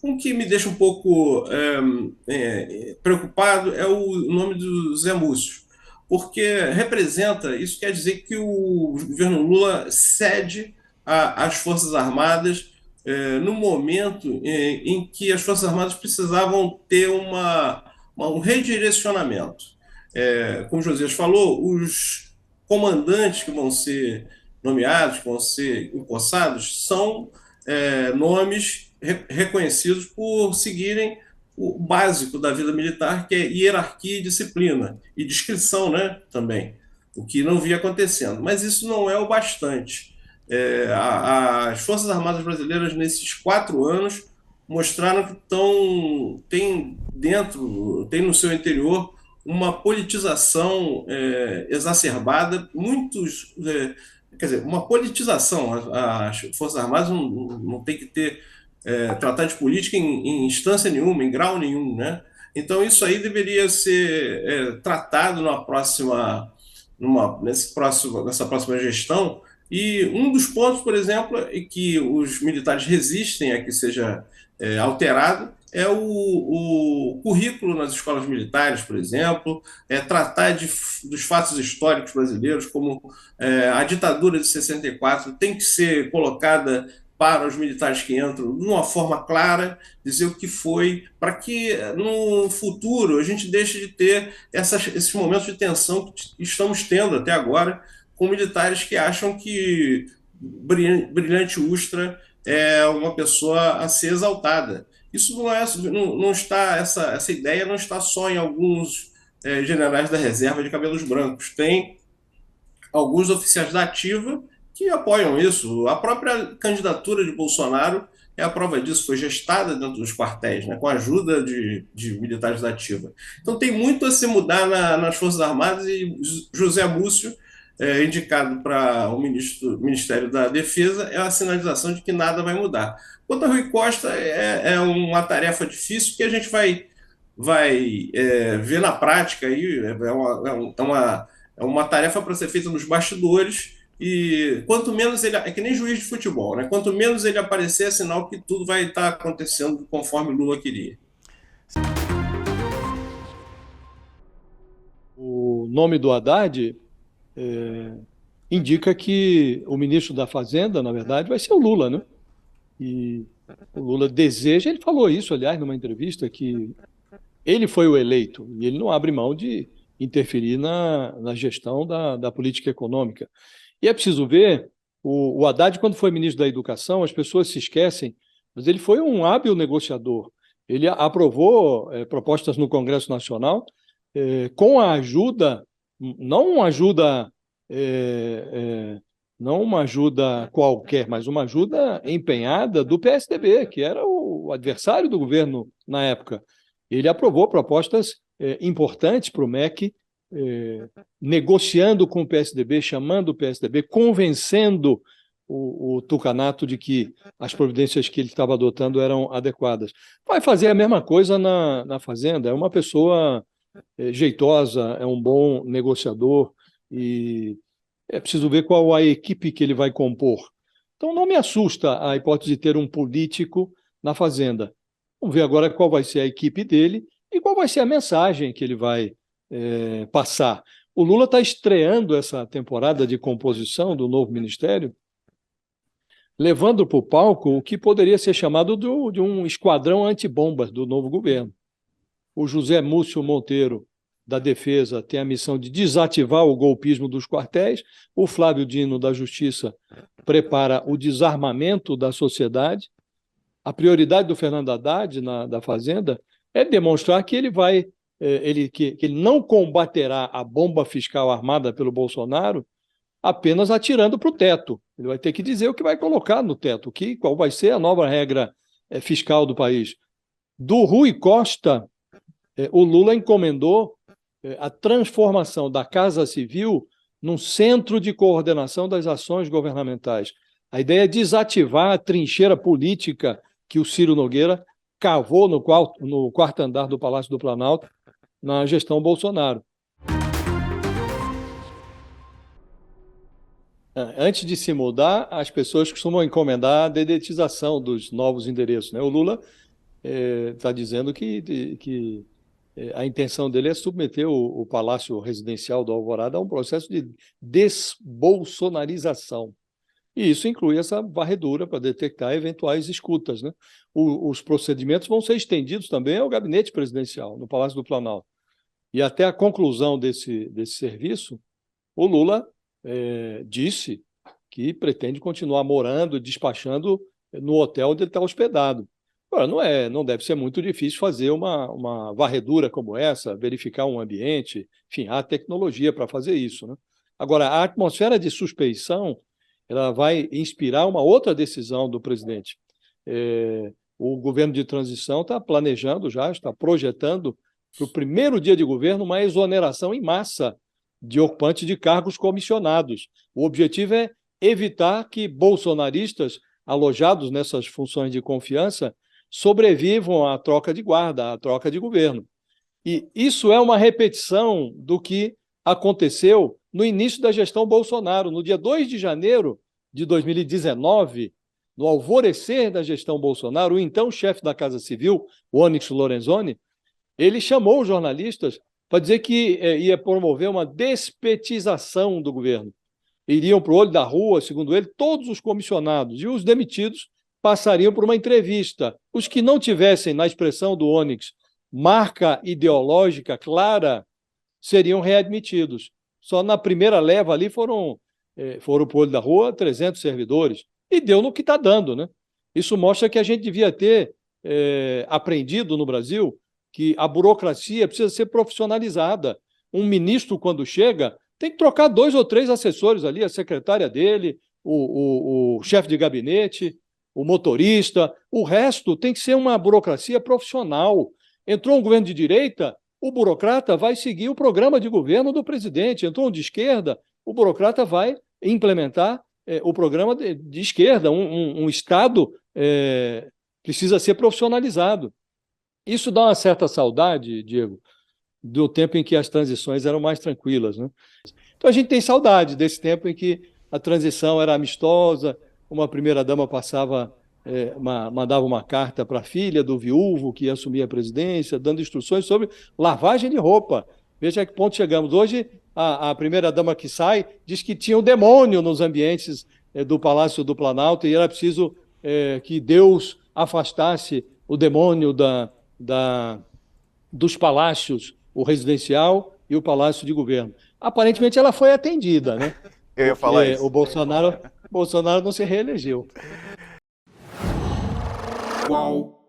Um que me deixa um pouco preocupado é o nome do Zé Múcio, porque representa, isso quer dizer que o governo Lula cede às Forças Armadas no momento em que as Forças Armadas precisavam ter um redirecionamento. Como o Josias falou, os comandantes que vão ser nomeados, que vão ser empossados, são nomes reconhecidos por seguirem o básico da vida militar, que é hierarquia e disciplina, e discrição, né, também, o que não via acontecendo. Mas isso não é o bastante. As Forças Armadas Brasileiras, nesses 4 anos, mostraram que tem no seu interior uma politização exacerbada, quer dizer, uma politização. As Forças Armadas não tem que tratar de política em instância nenhuma, em grau nenhum, né? Então isso aí deveria ser tratado nessa próxima gestão. E um dos pontos, por exemplo, é que os militares resistem a que seja alterado é o currículo nas escolas militares, por exemplo, tratar dos fatos históricos brasileiros, como a ditadura de 64 tem que ser colocada para os militares que entram de uma forma clara, dizer o que foi, para que no futuro a gente deixe de ter esses momentos de tensão que estamos tendo até agora com militares que acham que Brilhante Ustra é uma pessoa a ser exaltada. Isso não está, essa ideia não está só em alguns generais da reserva de cabelos brancos. Tem alguns oficiais da ativa que apoiam isso. A própria candidatura de Bolsonaro é a prova disso, foi gestada dentro dos quartéis, né, com a ajuda de militares da ativa. Então tem muito a se mudar nas Forças Armadas e José Múcio, indicado para o Ministério da Defesa, é a sinalização de que nada vai mudar. Quanto a Rui Costa, é uma tarefa difícil que a gente vai ver na prática. Aí, é uma tarefa para ser feita nos bastidores. E quanto menos ele. É que nem juiz de futebol, né? Quanto menos ele aparecer, é sinal que tudo vai estar acontecendo conforme Lula queria. O nome do Haddad indica que o ministro da Fazenda, na verdade, vai ser o Lula, né? E o Lula deseja, ele falou isso, aliás, numa entrevista, que ele foi o eleito e ele não abre mão de interferir na gestão da política econômica. E é preciso ver, o Haddad, quando foi ministro da Educação, as pessoas se esquecem, mas ele foi um hábil negociador. Ele aprovou propostas no Congresso Nacional com a ajuda, não uma ajuda, não uma ajuda qualquer, mas uma ajuda empenhada do PSDB, que era o adversário do governo na época. Ele aprovou propostas importantes para o MEC, negociando com o PSDB, chamando o PSDB, convencendo o Tucanato de que as providências que ele estava adotando eram adequadas. Vai fazer a mesma coisa na Fazenda. É uma pessoa jeitosa, é um bom negociador e é preciso ver qual a equipe que ele vai compor. Então não me assusta a hipótese de ter um político na Fazenda. Vamos ver agora qual vai ser a equipe dele e qual vai ser a mensagem que ele vai passar. O Lula está estreando essa temporada de composição do novo ministério, levando para o palco o que poderia ser chamado de um esquadrão antibombas do novo governo. O José Múcio Monteiro, da Defesa, tem a missão de desativar o golpismo dos quartéis. O Flávio Dino, da Justiça, prepara o desarmamento da sociedade. A prioridade do Fernando Haddad, da Fazenda, é demonstrar que que ele não combaterá a bomba fiscal armada pelo Bolsonaro apenas atirando para o teto. Ele vai ter que dizer o que vai colocar no teto, qual vai ser a nova regra fiscal do país. Do Rui Costa, o Lula encomendou a transformação da Casa Civil num centro de coordenação das ações governamentais. A ideia é desativar a trincheira política que o Ciro Nogueira cavou no quarto andar do Palácio do Planalto na gestão Bolsonaro. Antes de se mudar, as pessoas costumam encomendar a dedetização dos novos endereços, né? O Lula está dizendo que a intenção dele é submeter o Palácio Residencial do Alvorada a um processo de desbolsonarização. E isso inclui essa varredura para detectar eventuais escutas, né? Os procedimentos vão ser estendidos também ao gabinete presidencial, no Palácio do Planalto. E até a conclusão desse serviço, o Lula disse que pretende continuar morando e despachando no hotel onde ele está hospedado. Agora, não deve ser muito difícil fazer uma varredura como essa, verificar um ambiente, enfim, há tecnologia para fazer isso, né? Agora, a atmosfera de suspeição ela vai inspirar uma outra decisão do presidente. O governo de transição está planejando já, está projetando para o primeiro dia de governo uma exoneração em massa de ocupantes de cargos comissionados. O objetivo é evitar que bolsonaristas alojados nessas funções de confiança sobrevivam à troca de guarda, à troca de governo. E isso é uma repetição do que aconteceu no início da gestão Bolsonaro. No dia 2 de janeiro de 2019, no alvorecer da gestão Bolsonaro, o então chefe da Casa Civil, o Onyx Lorenzoni, ele chamou os jornalistas para dizer que ia promover uma despetização do governo. Iriam para o olho da rua, segundo ele, todos os comissionados, e os demitidos passariam por uma entrevista. Os que não tivessem, na expressão do Onyx, marca ideológica clara, seriam readmitidos. Só na primeira leva ali foram para o olho da rua 300 servidores. E deu no que está dando, né? Isso mostra que a gente devia ter aprendido no Brasil que a burocracia precisa ser profissionalizada. Um ministro, quando chega, tem que trocar 2 ou 3 assessores ali, a secretária dele, o chefe de gabinete, o motorista. O resto tem que ser uma burocracia profissional. Entrou um governo de direita, o burocrata vai seguir o programa de governo do presidente. Entrou um de esquerda, o burocrata vai implementar o programa de esquerda. Um Estado precisa ser profissionalizado. Isso dá uma certa saudade, Diego, do tempo em que as transições eram mais tranquilas, né? Então a gente tem saudade desse tempo em que a transição era amistosa, uma primeira-dama mandava uma carta para a filha do viúvo que ia assumir a presidência, dando instruções sobre lavagem de roupa. Veja a que ponto chegamos. Hoje, a primeira-dama que sai diz que tinha um demônio nos ambientes do Palácio do Planalto e era preciso que Deus afastasse o demônio dos palácios, o residencial e o palácio de governo. Aparentemente ela foi atendida, né? Eu ia falar isso. O Bolsonaro não se reelegeu. Qual?